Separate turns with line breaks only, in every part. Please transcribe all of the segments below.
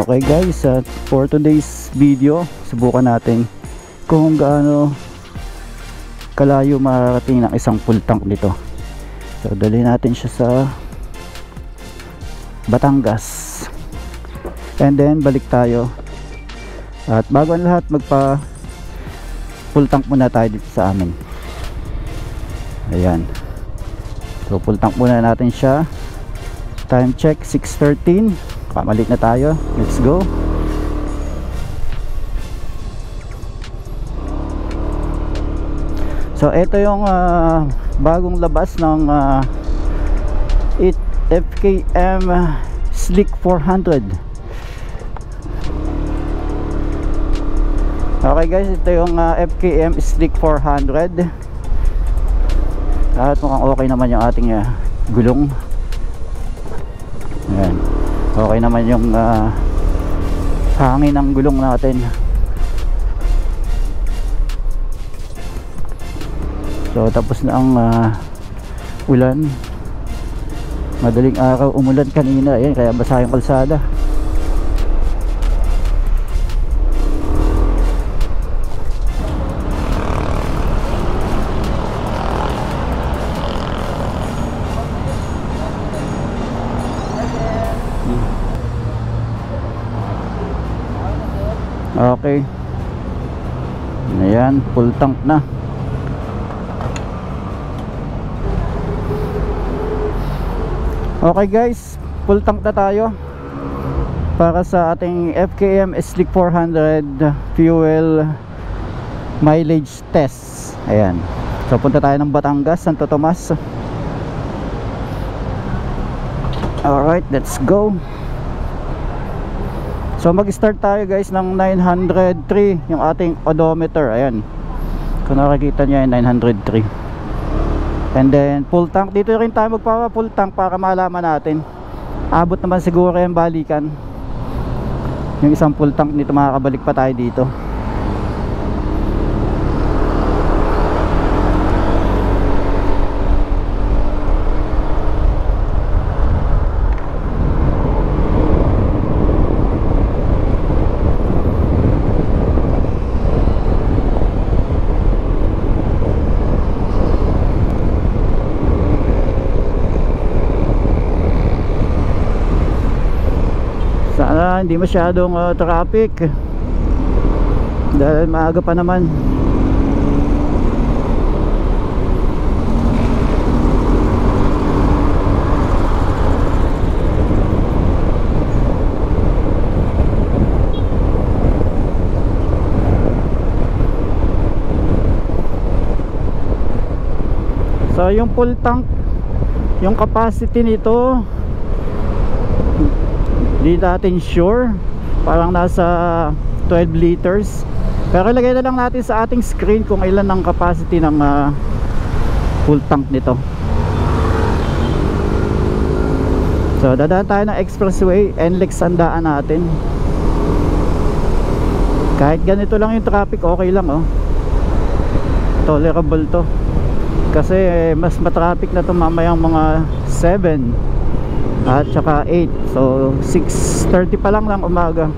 Okay guys, for today's video, subukan natin kung gaano kalayo makarating ng isang full tank nito. So dali natin siya sa Batangas and then balik tayo. At bago ang lahat, magpa full tank muna tayo dito sa amin. Ayan, so full tank muna natin siya. Time check 6:13. Pamalit na tayo, let's go. So ito yung bagong labas ng FKM Slick 400. Okay guys, ito yung FKM Slick 400 at mukhang okay naman yung ating gulong. Ayan, okay naman yung hangin ng gulong natin. So tapos na ang ulan. Madaling araw umulan kanina, ayan, kaya basa yung kalsada. Okay, ayan, full tank na. Okay guys, full tank na tayo para sa ating FKM Slick 400 fuel mileage test. Ayan, so punta tayo ng Batangas, Santo Tomas. Alright, let's go. So mag-start tayo guys ng 903 yung ating odometer. Ayan, kung nakikita nyo yung 903. And then full tank, dito rin tayo magpapa full tank para malaman natin. Abot naman siguro yung balikan. Yung isang full tank nito, makakabalik pa tayo dito. Sana hindi masyadong traffic dahil maaga pa naman. So yung full tank, yung capacity nito di natin sure, parang nasa 12 liters, pero ilagay na lang natin sa ating screen kung ilan ang capacity ng full tank nito. So dadaan tayo ng expressway, NLEX ang daan natin. Kahit ganito lang yung traffic, okay lang, oh, tolerable to, kasi mas matraffic na to mamayang mga 7 at saka 8. So 6:30 pa lang ng umaga.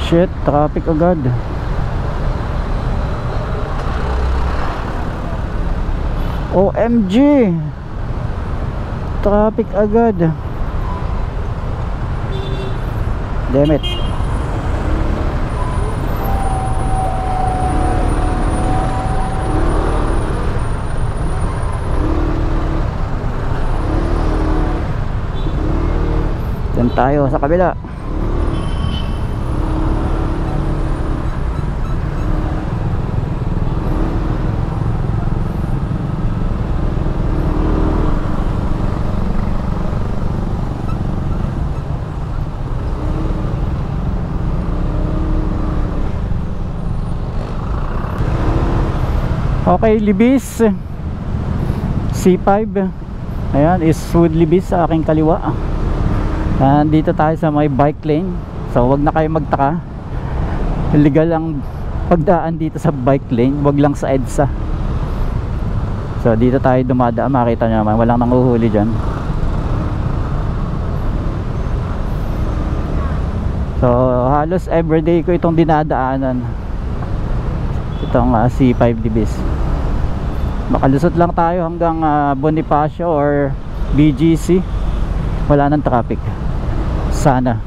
Shit, traffic agad. OMG, traffic agad. Damn it. Tayo sa kabila. Okay, Libis C5. Ayan, is Wood Libis sa aking kaliwa. Dito tayo sa may bike lane. So wag na kayo magtaka, illegal ang pagdaan dito sa bike lane, wag lang sa EDSA. So dito tayo dumadaan, makita nyo naman walang nanguhuli dyan. So halos everyday ko itong dinadaanan, itong C5 Divis. Makalusot lang tayo hanggang Bonifacio or BGC, wala nang traffic sana.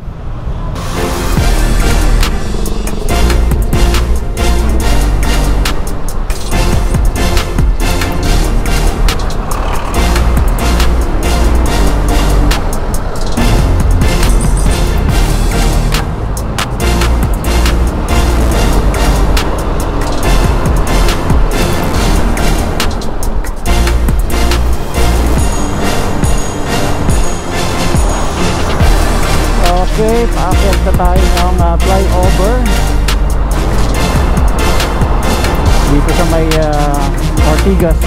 Okay, paakyat na tayo ng flyover dito sa may Ortigas.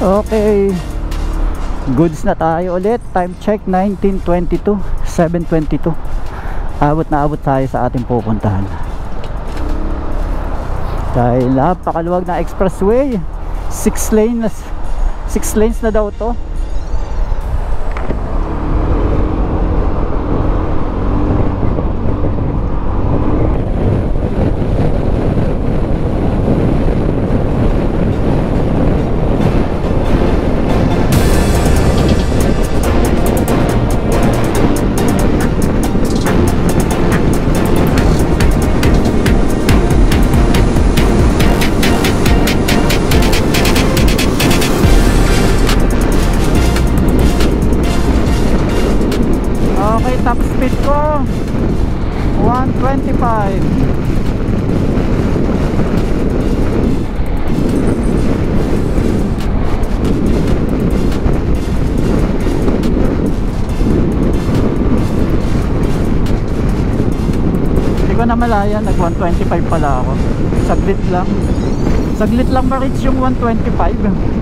Okay, goods na tayo ulit. Time check 19:22, 7:22. Abot na abot tayo sa ating pupuntahan dahil napakaluwag na expressway. 6 lanes na daw to. Top speed ko 125. Hindi ko na malaya, nag 125 pala ako. Saglit lang ma-reach yung 125.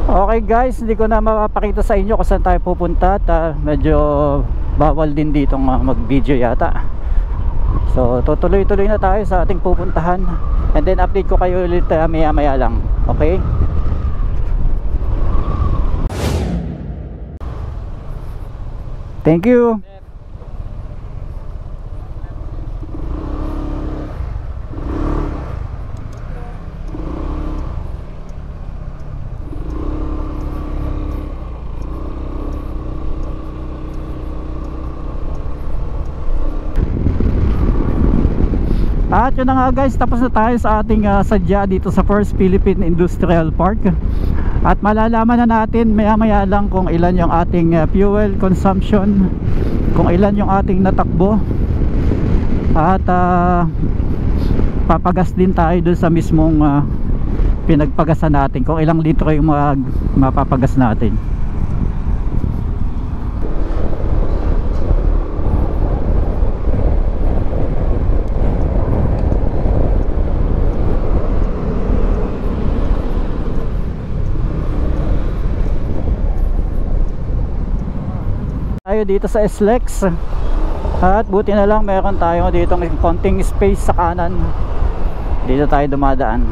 Okay guys, hindi ko na mapapakita sa inyo kung saan tayo pupunta at medyo bawal din dito mag video yata. So tutuloy-tuloy na tayo sa ating pupuntahan, and then update ko kayo ulit maya maya lang. Okay, thank you. At yun na nga guys, tapos na tayo sa ating sadya dito sa First Philippine Industrial Park. At malalaman na natin maya maya lang kung ilan yung ating fuel consumption, kung ilan yung ating natakbo. At magpapagas din tayo doon sa mismong pinagpagasan natin, kung ilang litro yung mapapagas natin. Tayo dito sa SLEX, at buti na lang meron tayo dito ng konting space sa kanan. Dito tayo dumadaan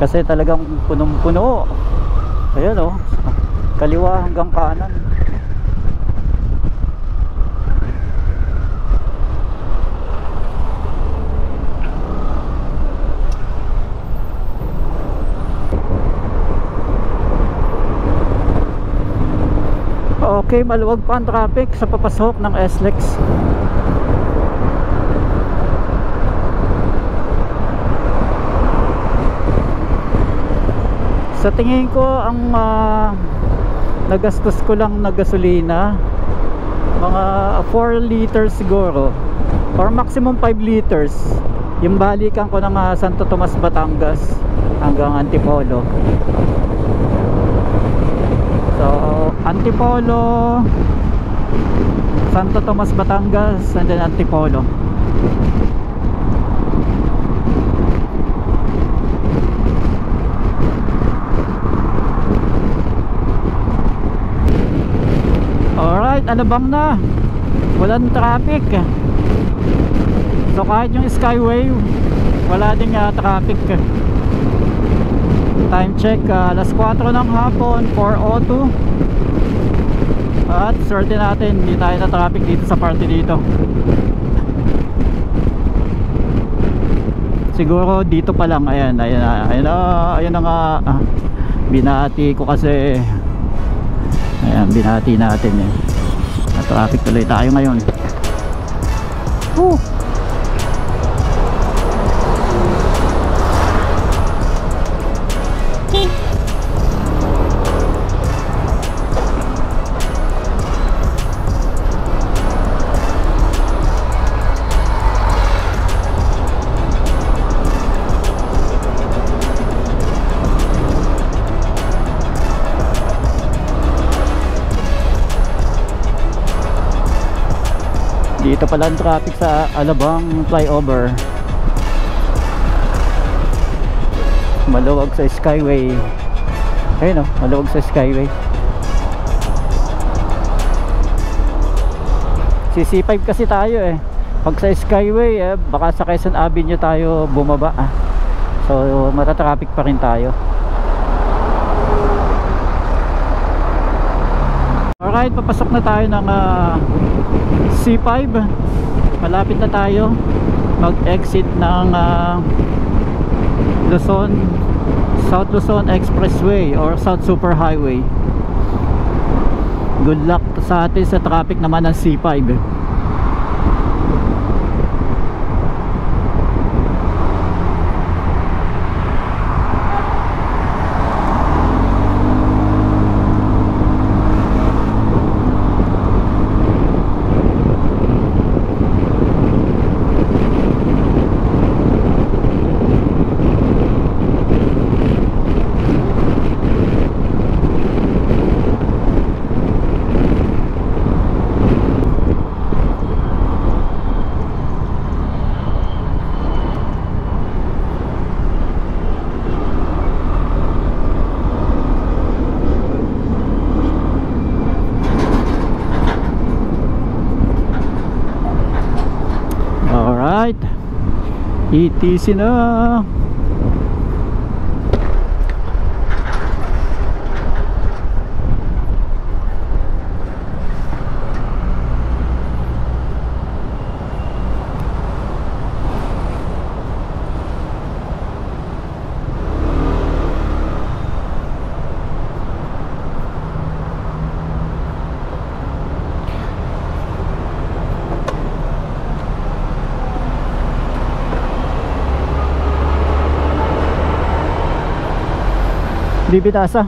kasi talagang punong-puno. Ayan oh, kaliwa hanggang kanan. Okay, maluwag pa ang traffic sa papasok ng SLEX. Sa tingin ko ang nagastos ko lang na gasolina mga 4 liters siguro, or maximum 5 liters yung balikan ko ng Santo Tomas, Batangas hanggang Antipolo. So Antipolo, Santo Tomas, Batangas, and then Antipolo. Alright, alabang na, walang traffic. So kahit yung Skyway, wala ding traffic. Time check, alas 4 ng hapon, 4:02. At swerte natin, hindi tayo na traffic dito sa party dito. Siguro dito pa lang, ayan na nga, binati ko kasi. Ayan, binati natin eh. At traffic tuloy tayo ngayon. Woo! Dito pala ang traffic sa Alabang flyover. Maluwag sa Skyway. Ayun oh, maluwag sa Skyway. CC5 kasi tayo eh. Pag sa Skyway baka sa Quezon Avenue tayo bumaba so matatraffic pa rin tayo. Alright, papasok na tayo ng C5. Malapit na tayo mag-exit ng Luzon, South Luzon Expressway or South Super Highway. Good luck sa atin sa traffic naman ng C5. Alright, ETC na. Bibitasa.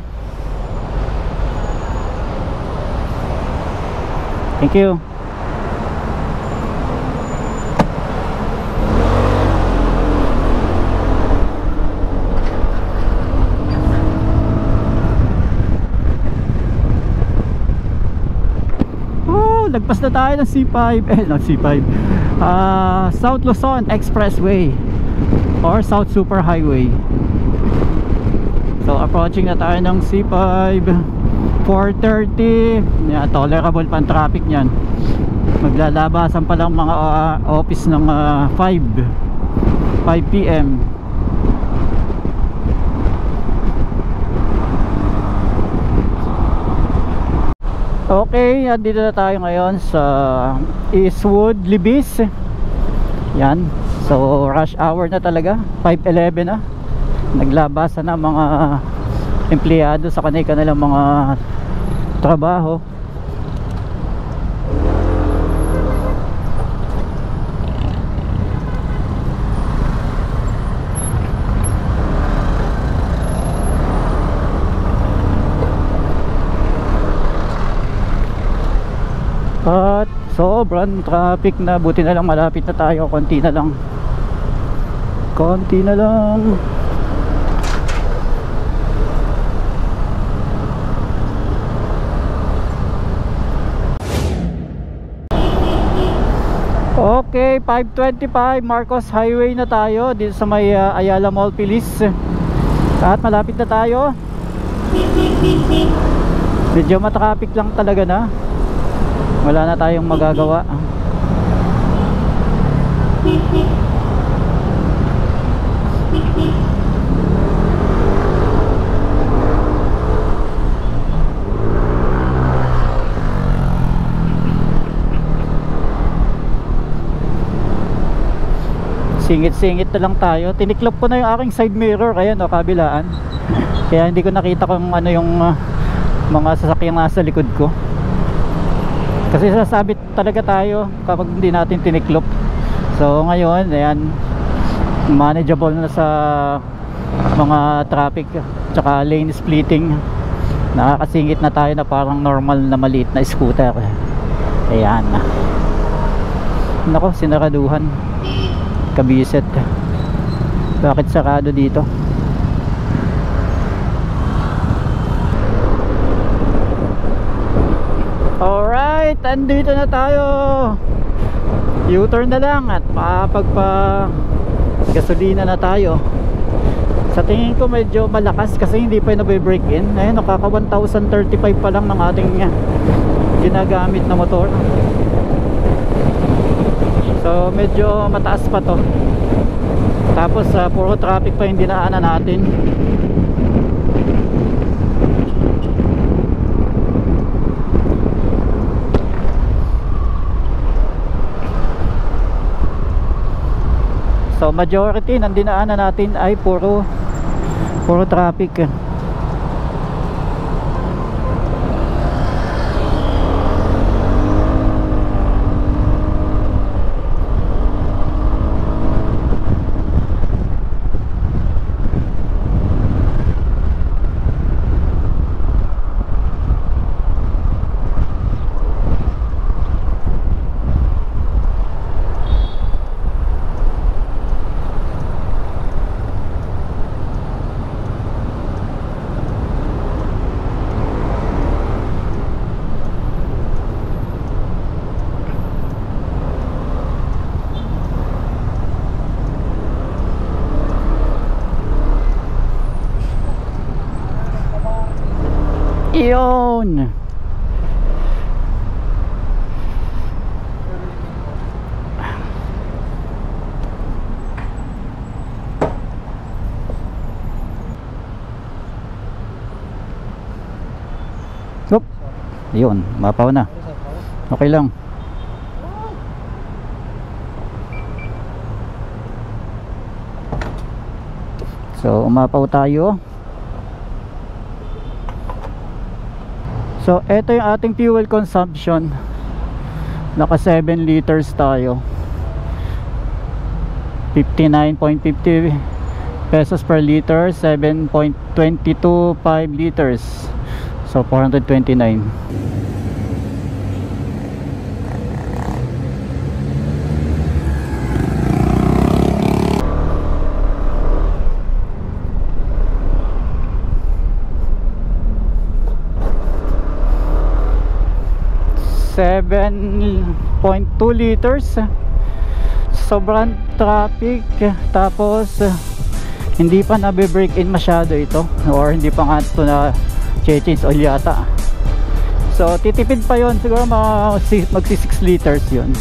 Thank you. lagpas na tayo ng C5. Not C5, South Luzon Expressway or South Super Highway. So approaching na tayo ng C5. 4:30. Yeah, tolerable pa ang traffic niyan. Maglalabasan pa lang mga office ng 5 PM. Okay, dito na tayo ngayon sa Eastwood, Libis. Yan. So rush hour na talaga, 5:11 na. Naglabasan na mga empleyado sa kanilang mga trabaho. At sobrang traffic na, buti na lang malapit na tayo, konti na lang. Okay, 5:25, Marcos Highway na tayo dito sa may Ayala Mall, Pilis. At malapit na tayo. Medyo matraffic lang talaga na. Wala na tayong magagawa. Singit-singit na lang tayo. Tiniklop ko na yung aking side mirror. Ayan o, kabilaan. Kaya hindi ko nakita kung ano yung mga sasakyan nasa likod ko. Kasi sasabit talaga tayo kapag hindi natin tiniklop. So ngayon, ayan, manageable na sa mga traffic tsaka lane splitting. Nakakasingit na tayo na parang normal na maliit na scooter. Ayan. Nako, sinaraduhan. Kabiset. Bakit sarado dito? Alright, andito na tayo. U-turn na lang at gasolina na tayo. Sa tingin ko medyo malakas kasi hindi pa nabe-break in. Ayun, nakaka 1,035 pa lang ng ating ginagamit na motor. So medyo mataas pa to. Tapos puro traffic pa yung dinaanan natin. So majority ng dinaanan natin ay puro traffic. Iyon. Oop. Iyon, mapaw na. Okay lang. So umapaw tayo. So ito yung ating fuel consumption. Naka 7 liters tayo. 59.50 pesos per liter. 7.225 liters. So 429. 7.2 liters. Sobrang traffic, tapos hindi pa nabe-break in masyado ito, or hindi pa nga ito na change oil yata. So titipid pa yon, siguro magsi 6 liters yon.